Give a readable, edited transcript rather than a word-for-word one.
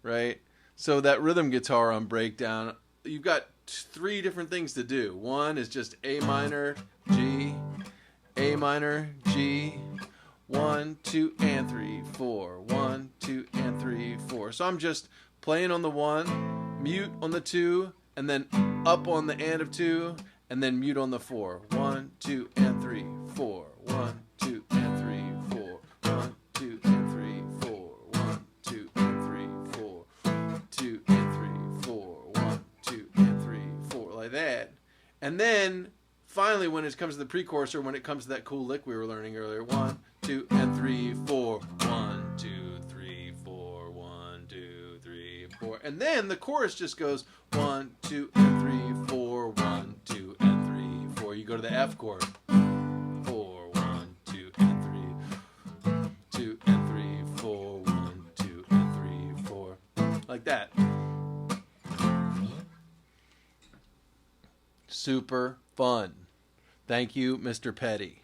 right? So that rhythm guitar on breakdown, you've got three different things to do. One is just A minor, G, A minor, G, 1, 2, and 3, 4. 1, 2, and 3, 4. So I'm just playing on the 1, mute on the 2, and then up on the and of 2, and then mute on the 4. 1, 2, and 3, 4. 1, 2, and 3, 4. 1, 2, and 3, 4. 1, 2, and 3, 4. 2 and 3, 4. 1, 2, and 3, 4. Like that. And then finally, when it comes to the precursor, when it comes to that cool lick we were learning earlier, 1, 2, and 3, 4. 1, 2, 3, 4. 1, 2, 3, 4. And then the chorus just goes 1, 2, and 3, 4. 1, 2, and 3, 4. You go to the F chord. 4, 1, 2, and 3. 2 and 3, 4. 1, 2, and 3, 4. Like that. Super fun. Thank you, Mr. Petty.